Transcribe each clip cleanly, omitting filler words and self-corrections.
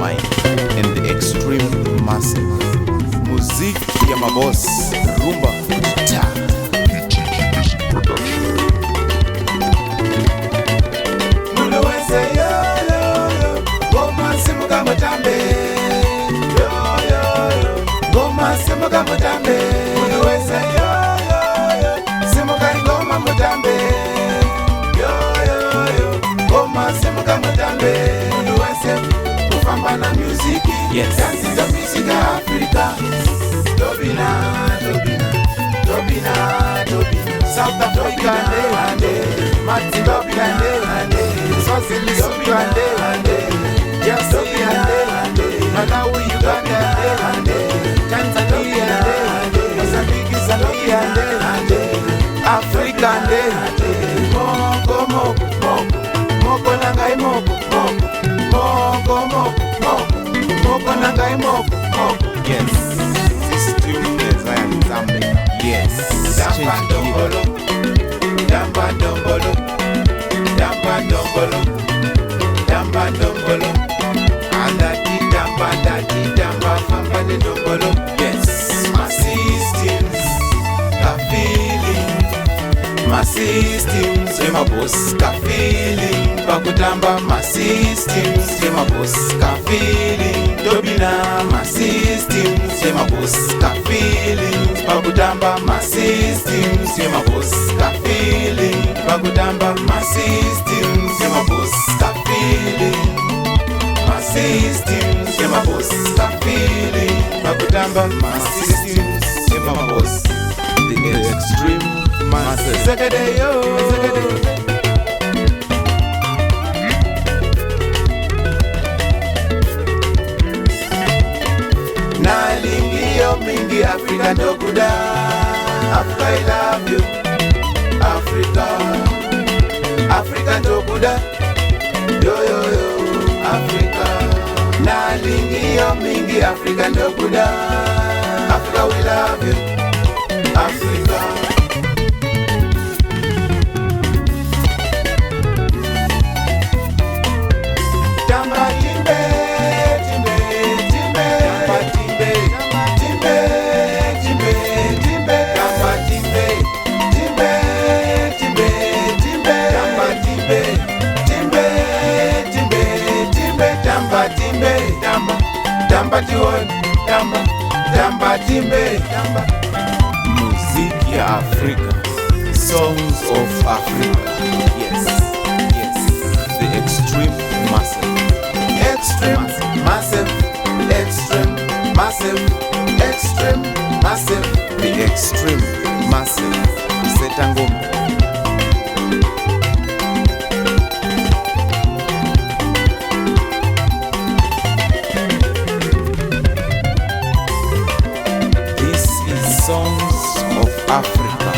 mind and the extreme massive. Muziki ya maboss, rumba, ta. Muluweze yo yo yo, goma simuka mutambe. Yo yo yo, goma simuka mutambe. Muluweze yo yo yo, simuka ngoma mutambe. Yo yo yo, goma simuka mutambe. Muluweze kufamba na muziki, yes. Dansi za music ya Africa. Dobina, dobina, dobina, dobina. South Africa, ande, Mati dobina, ande, Swazili, dobina, ande, yes, dobina, ande, Malawi, Uganda, ande, Tanzania, ande, Mozambique, Zambia, ande, Africa, ande, moko, moko, moko, moko nangai moko, moko, moko, moko, moko nangai moko, moko. Yes, this tune is I am Zambia. Yes, Damba dombolo, damba dombolo, damba dombolo, damba dombolo. Andati damba, famba de dombolo. yes, My systems, ka feeling. My systems, my boss, ka feeling. Bakutamba, my systems, my boss, ka feeling. Dobina, my systems, my boss, ka feeling. Bakutamba, my systems, my boss, ka feeling. Bakutamba, my systems, my boss, ka feeling. My systems, my boss, ka feeling. Bakutamba, my systems, my boss. the extreme massive. Sekede yo. Nalingiyo mingi Africa ndokuda. Africa I love you. Africa, Africa ndokuda. Yo yo yo, Africa. Nalingiyo mingi Africa ndokuda. Africa we love you. Africa. Tamba timbe, timbe, timbe. Tamba timbe, timbe, timbe, timbe. Tamba timbe, timbe, timbe, timbe. Tamba timbe, timbe, timbe, timbe. Tamba timbe, tamba, tamba tiwon, tamba, tamba timbe, tamba. Muziki ya Africa, songs of Africa. Yes, yes, the extreme massive. Extreme, massive, extreme, massive, extreme, massive. The extreme massive. Setangoma. This is songs of Africa.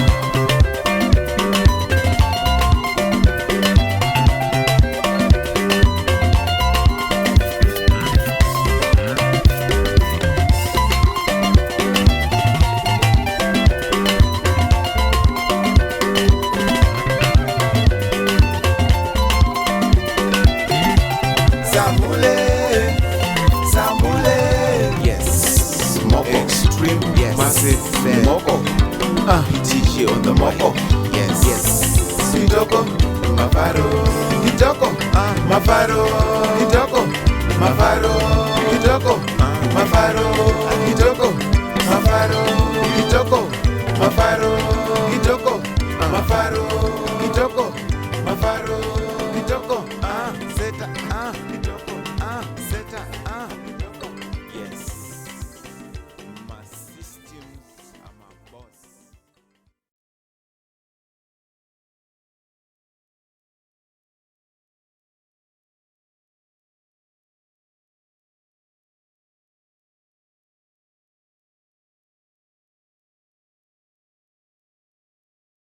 Zambule, Zambule. Yes, Moko. Extreme, Yes, massive, Moko. DJ on the Moko. Yes, yes. Kitoko, Mafaro, Kitoko, Mafaro, Kitoko, Mafaro, Kitoko, Mafaro, Kitoko, Mafaro, Kitoko, Mafaro,